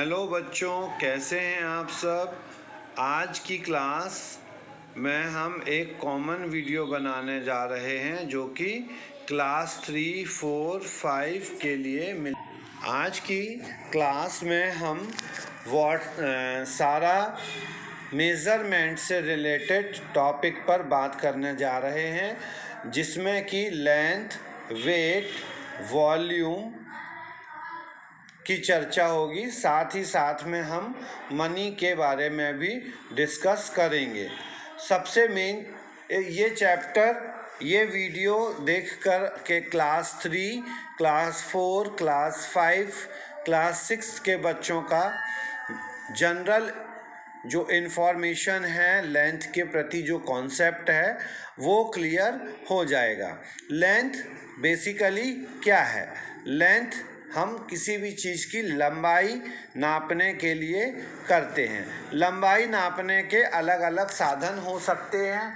Hello बच्चों, कैसे हैं आप सब। आज की क्लास में हम एक कॉमन वीडियो बनाने जा रहे हैं जो कि क्लास 3, 4, 5 के लिए मिल। आज की क्लास में हम सारा मेज़रमेंट से रिलेटेड टॉपिक पर बात करने जा रहे हैं, जिसमें कि लेंथ, वेट, वॉल्यूम की चर्चा होगी। साथ ही साथ में हम मनी के बारे में भी डिस्कस करेंगे। सबसे मेन ये चैप्टर, ये वीडियो देखकर के क्लास 3, क्लास 4, क्लास 5, क्लास 6 के बच्चों का जनरल जो इन्फॉर्मेशन है, लेंथ के प्रति जो कॉन्सेप्ट है वो क्लियर हो जाएगा। लेंथ बेसिकली क्या है? लेंथ हम किसी भी चीज़ की लंबाई नापने के लिए करते हैं। लंबाई नापने के अलग अलग साधन हो सकते हैं।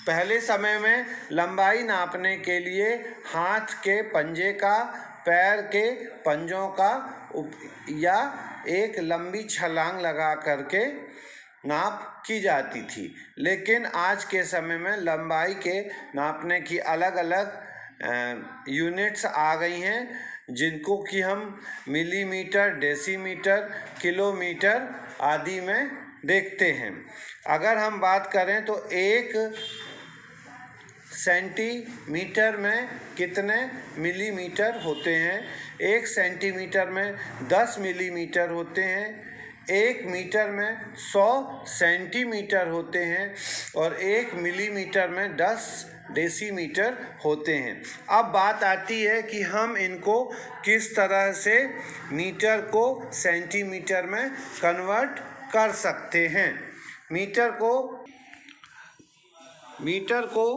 पहले समय में लंबाई नापने के लिए हाथ के पंजे का, पैर के पंजों का या एक लंबी छलांग लगा करके नाप की जाती थी। लेकिन आज के समय में लंबाई के नापने की अलग अलग यूनिट्स आ गई हैं, जिनको कि हम मिलीमीटर, डेसीमीटर, किलोमीटर आदि में देखते हैं। अगर हम बात करें तो 1 सेंटीमीटर में कितने मिलीमीटर होते हैं? 1 सेंटीमीटर में 10 मिलीमीटर होते हैं। 1 मीटर में 100 सेंटीमीटर होते हैं और 1 मिलीमीटर में 10 डेसीमीटर होते हैं। अब बात आती है कि हम इनको किस तरह से मीटर को सेंटीमीटर में कन्वर्ट कर सकते हैं। मीटर को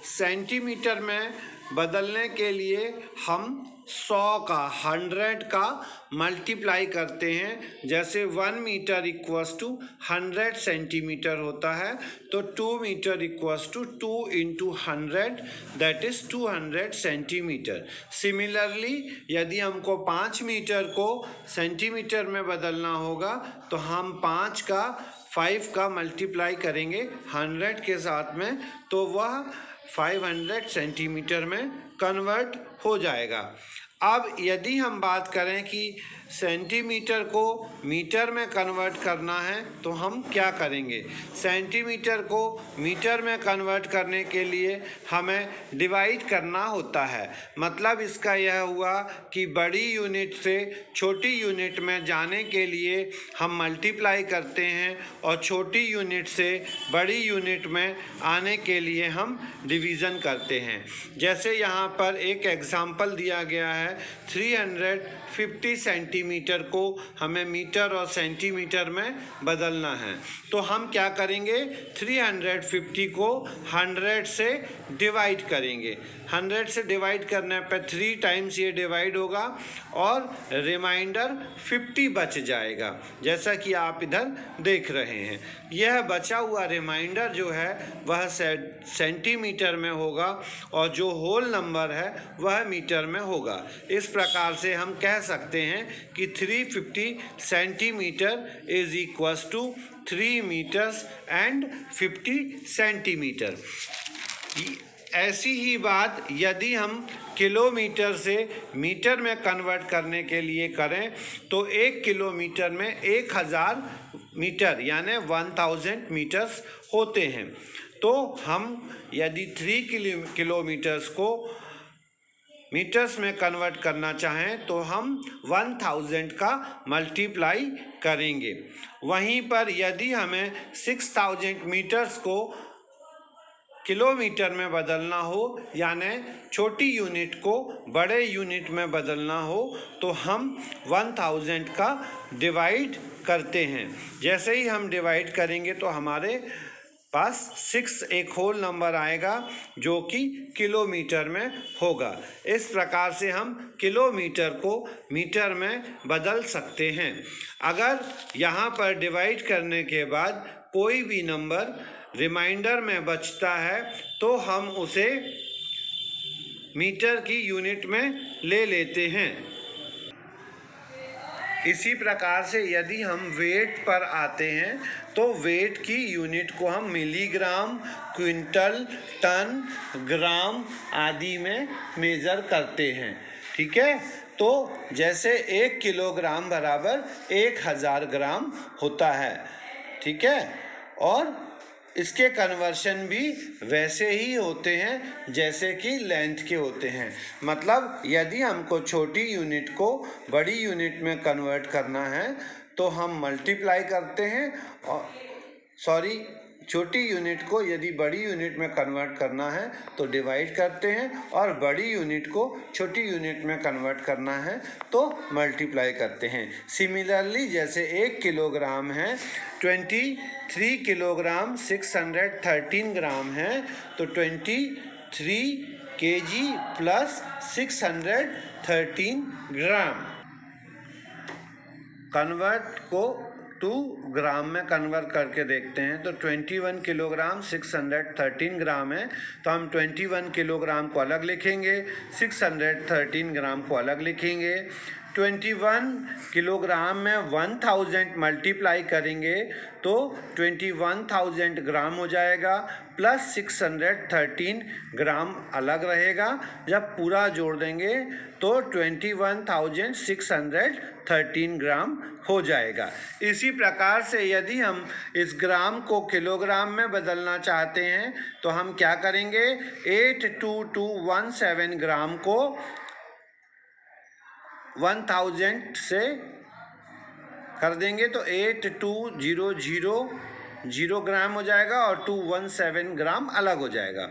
सेंटीमीटर में बदलने के लिए हम 100 का मल्टीप्लाई करते हैं। जैसे 1 मीटर इक्वल्स टू 100 सेंटीमीटर होता है, तो 2 metre equals to 2 into 100, that is 200 centimetre. Similarly यदि हमको 5 मीटर को सेंटीमीटर में बदलना होगा तो हम 5 का मल्टीप्लाई करेंगे 100 के साथ में, तो वह 500 सेंटीमीटर में कन्वर्ट हो जाएगा। अब यदि हम बात करें कि सेंटीमीटर को मीटर में कन्वर्ट करना है तो हम क्या करेंगे? सेंटीमीटर को मीटर में कन्वर्ट करने के लिए हमें डिवाइड करना होता है। मतलब इसका यह हुआ कि बड़ी यूनिट से छोटी यूनिट में जाने के लिए हम मल्टीप्लाई करते हैं और छोटी यूनिट से बड़ी यूनिट में आने के लिए हम डिवीज़न करते हैं। जैसे यहाँ पर एक एग्जाम्पल दिया गया है, 350 सेंटीमीटर को हमें मीटर और सेंटीमीटर में बदलना है। तो हम क्या करेंगे? 350 को 100 से डिवाइड करेंगे। 100 से डिवाइड करने पर 3 टाइम्स ये डिवाइड होगा और रिमाइंडर 50 बच जाएगा, जैसा कि आप इधर देख रहे हैं। यह बचा हुआ रिमाइंडर जो है वह सेंटीमीटर में होगा और जो होल नंबर है वह मीटर में होगा। इस प्रकार से हम कह सकते हैं कि 350 centimetre is equals to 3 metres and 50 centimetre. ऐसी ही बात यदि हम किलोमीटर से मीटर में कन्वर्ट करने के लिए करें तो 1 किलोमीटर में 1000 मीटर यानी 1000 मीटर्स होते हैं। तो हम यदि 3 किलोमीटर्स को मीटर्स में कन्वर्ट करना चाहें तो हम 1000 का मल्टीप्लाई करेंगे। वहीं पर यदि हमें 6000 मीटर्स को किलोमीटर में बदलना हो, यानी छोटी यूनिट को बड़े यूनिट में बदलना हो, तो हम 1000 का डिवाइड करते हैं। जैसे ही हम डिवाइड करेंगे तो हमारे पास 6 एक होल नंबर आएगा जो कि किलोमीटर में होगा। इस प्रकार से हम किलोमीटर को मीटर में बदल सकते हैं। अगर यहाँ पर डिवाइड करने के बाद कोई भी नंबर रिमाइंडर में बचता है तो हम उसे मीटर की यूनिट में ले लेते हैं। इसी प्रकार से यदि हम वेट पर आते हैं तो वेट की यूनिट को हम मिलीग्राम, क्विंटल, टन, ग्राम आदि में मेज़र करते हैं। ठीक है, तो जैसे 1 किलोग्राम बराबर 1000 ग्राम होता है। ठीक है, और इसके कन्वर्शन भी वैसे ही होते हैं जैसे कि लेंथ के होते हैं। मतलब यदि हमको छोटी यूनिट को बड़ी यूनिट में कन्वर्ट करना है तो हम मल्टीप्लाई करते हैं, और छोटी यूनिट को यदि बड़ी यूनिट में कन्वर्ट करना है तो डिवाइड करते हैं, और बड़ी यूनिट को छोटी यूनिट में कन्वर्ट करना है तो मल्टीप्लाई करते हैं। सिमिलरली जैसे 1 किलोग्राम है, 23 किलोग्राम 613 ग्राम है, तो 23 kg प्लस 613 ग्राम। कन्वर्ट को 2 ग्राम में कन्वर्ट करके देखते हैं तो 21 किलोग्राम 613 ग्राम है, तो हम 21 किलोग्राम को अलग लिखेंगे, 613 ग्राम को अलग लिखेंगे। 21 किलोग्राम में 1000 मल्टीप्लाई करेंगे तो 21,000 ग्राम हो जाएगा, प्लस 613 ग्राम अलग रहेगा। जब पूरा जोड़ देंगे तो 21,613 ग्राम हो जाएगा। इसी प्रकार से यदि हम इस ग्राम को किलोग्राम में बदलना चाहते हैं तो हम क्या करेंगे, 82217 ग्राम को 1000 से कर देंगे तो 8200 ग्राम हो जाएगा और 217 ग्राम अलग हो जाएगा।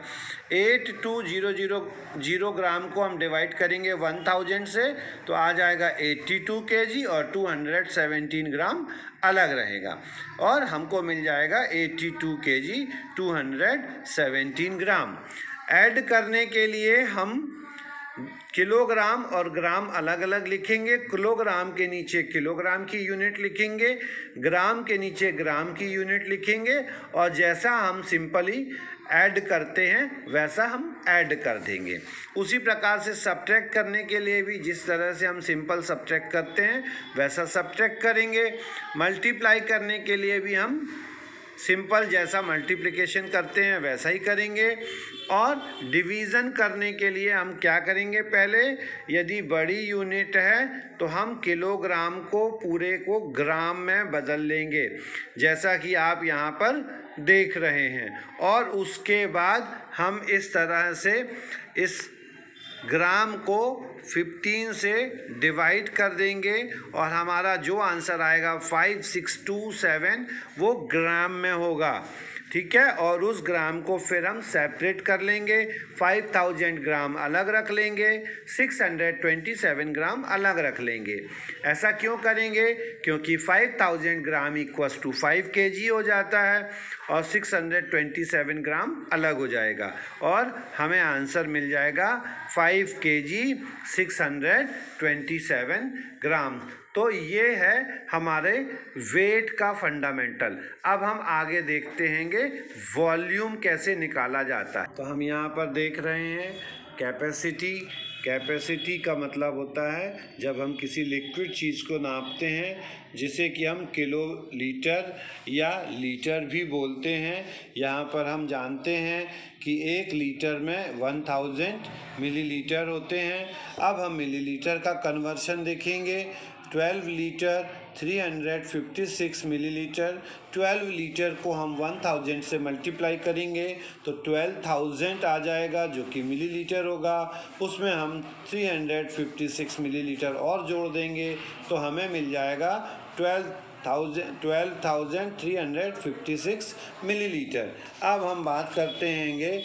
8200 ग्राम को हम डिवाइड करेंगे 1000 से तो आ जाएगा 82 kg और 217 ग्राम अलग रहेगा, और हमको मिल जाएगा 82 kg 217 ग्राम। ऐड करने के लिए हम किलोग्राम और ग्राम अलग अलग लिखेंगे। किलोग्राम के नीचे किलोग्राम की यूनिट लिखेंगे, ग्राम के नीचे ग्राम की यूनिट लिखेंगे, और जैसा हम सिंपली ऐड करते हैं वैसा हम ऐड कर देंगे। उसी प्रकार से सब्ट्रैक्ट करने के लिए भी जिस तरह से हम सिंपल सब्ट्रैक्ट करते हैं वैसा सब्ट्रैक्ट करेंगे। मल्टीप्लाई करने के लिए भी हम सिंपल जैसा मल्टीप्लिकेशन करते हैं वैसा ही करेंगे, और डिवीज़न करने के लिए हम क्या करेंगे, पहले यदि बड़ी यूनिट है तो हम किलोग्राम को पूरे को ग्राम में बदल लेंगे जैसा कि आप यहाँ पर देख रहे हैं, और उसके बाद हम इस तरह से इस ग्राम को 15 से डिवाइड कर देंगे और हमारा जो आंसर आएगा 5627 वो ग्राम में होगा। ठीक है, और उस ग्राम को फिर हम सेपरेट कर लेंगे, 5000 ग्राम अलग रख लेंगे, 627 ग्राम अलग रख लेंगे। ऐसा क्यों करेंगे, क्योंकि 5000 ग्राम इक्वल्स टू 5 kg हो जाता है और 627 ग्राम अलग हो जाएगा, और हमें आंसर मिल जाएगा 5 kg 627 ग्राम। तो ये है हमारे वेट का फंडामेंटल। अब हम आगे देखते हैंगे वॉल्यूम कैसे निकाला जाता है। तो हम यहाँ पर देख रहे हैं कैपेसिटी। कैपेसिटी का मतलब होता है जब हम किसी लिक्विड चीज़ को नापते हैं, जिसे कि हम किलो लीटर या लीटर भी बोलते हैं। यहाँ पर हम जानते हैं कि 1 लीटर में 1000 मिलीलीटर होते हैं। अब हम मिलीलीटर का कन्वर्शन देखेंगे। 12 लीटर 356 मिलीलीटर। 12 लीटर को हम 1000 से मल्टीप्लाई करेंगे तो 12000 आ जाएगा जो कि मिलीलीटर होगा। उसमें हम 356 मिलीलीटर और जोड़ देंगे तो हमें मिल जाएगा 12356 मिलीलीटर। अब हम बात करते हैंगे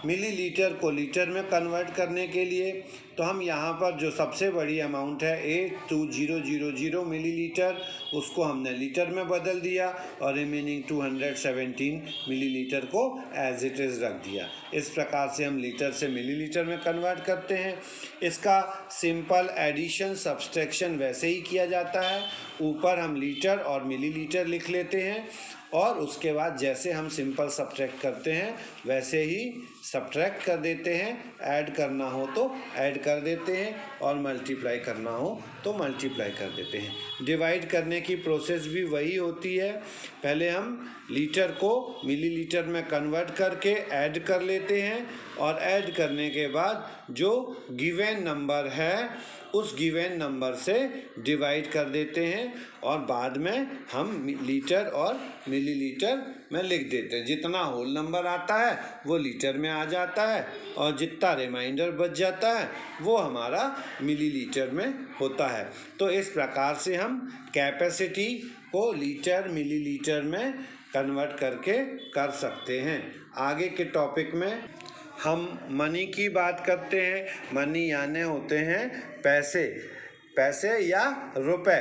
मिलीलीटर को लीटर में कन्वर्ट करने के लिए। तो हम यहाँ पर जो सबसे बड़ी अमाउंट है 82000 मिलीलीटर, उसको हमने लीटर में बदल दिया और रिमेनिंग 217 मिलीलीटर को एज इट इज़ रख दिया। इस प्रकार से हम लीटर से मिलीलीटर में कन्वर्ट करते हैं। इसका सिंपल एडिशन सब्सट्रैक्शन वैसे ही किया जाता है। ऊपर हम लीटर और मिलीलीटर लिख लेते हैं और उसके बाद जैसे हम सिंपल सब्ट्रैक्ट करते हैं वैसे ही सब्ट्रैक्ट कर देते हैं, ऐड करना हो तो ऐड कर देते हैं और मल्टीप्लाई करना हो तो मल्टीप्लाई कर देते हैं। डिवाइड करने की प्रोसेस भी वही होती है। पहले हम लीटर को मिलीलीटर में कन्वर्ट करके ऐड कर लेते हैं और ऐड करने के बाद जो गिवन नंबर है उस गिवन नंबर से डिवाइड कर देते हैं और बाद में हम लीटर और मिलीलीटर में लिख देते हैं। जितना होल नंबर आता है वो लीटर में आ जाता है और जितना रिमाइंडर बच जाता है वो हमारा मिलीलीटर में होता है। तो इस प्रकार से हम कैपेसिटी को लीटर मिलीलीटर में कन्वर्ट करके कर सकते हैं। आगे के टॉपिक में हम मनी की बात करते हैं। मनी यानी होते हैं पैसे, पैसे या रुपए।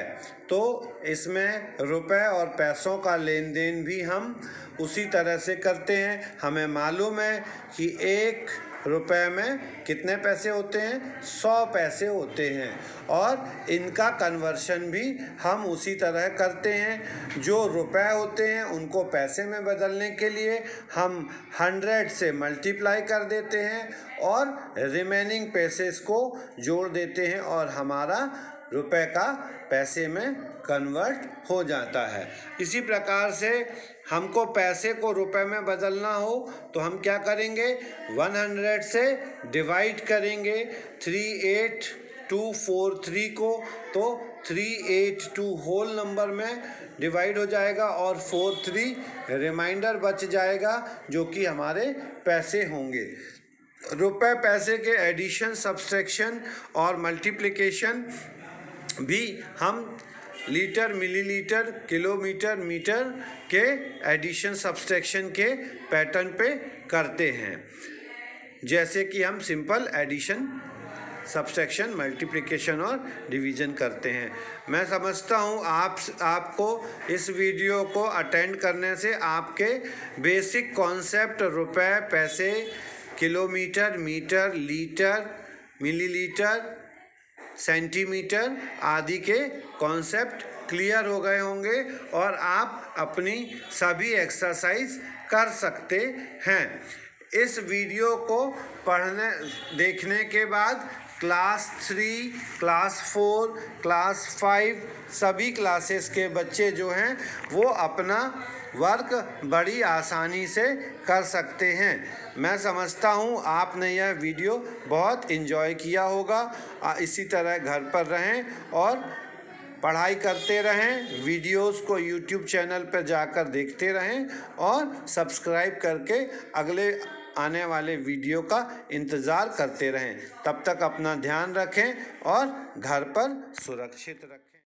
तो इसमें रुपए और पैसों का लेन देन भी हम उसी तरह से करते हैं। हमें मालूम है कि 1 रुपए में कितने पैसे होते हैं, 100 पैसे होते हैं और इनका कन्वर्शन भी हम उसी तरह करते हैं। जो रुपए होते हैं उनको पैसे में बदलने के लिए हम 100 से मल्टीप्लाई कर देते हैं और रिमेनिंग पैसेस को जोड़ देते हैं और हमारा रुपए का पैसे में कन्वर्ट हो जाता है। इसी प्रकार से हमको पैसे को रुपए में बदलना हो तो हम क्या करेंगे, 100 से डिवाइड करेंगे 38243 को, तो 382 होल नंबर में डिवाइड हो जाएगा और 43 रिमाइंडर बच जाएगा जो कि हमारे पैसे होंगे। रुपए पैसे के एडिशन, सब्सट्रैक्शन और मल्टीप्लिकेशन भी हम लीटर मिलीलीटर किलोमीटर मीटर के एडिशन सब्सट्रैक्शन के पैटर्न पे करते हैं। जैसे कि हम सिंपल एडिशन सब्सट्रैक्शन मल्टीप्लिकेशन और डिवीज़न करते हैं। मैं समझता हूँ आपको इस वीडियो को अटेंड करने से आपके बेसिक कॉन्सेप्ट रुपए पैसे kilometre metre litre millilitre centimetre आदि के कॉन्सेप्ट क्लियर हो गए होंगे और आप अपनी सभी एक्सरसाइज कर सकते हैं। इस वीडियो को देखने के बाद क्लास 3, क्लास 4, क्लास 5 सभी क्लासेस के बच्चे जो हैं वो अपना वर्क बड़ी आसानी से कर सकते हैं। मैं समझता हूँ आपने यह वीडियो बहुत एंजॉय किया होगा। इसी तरह घर पर रहें और पढ़ाई करते रहें, वीडियोस को यूट्यूब चैनल पर जाकर देखते रहें और सब्सक्राइब करके अगले आने वाले वीडियो का इंतज़ार करते रहें। तब तक अपना ध्यान रखें और घर पर सुरक्षित रखें।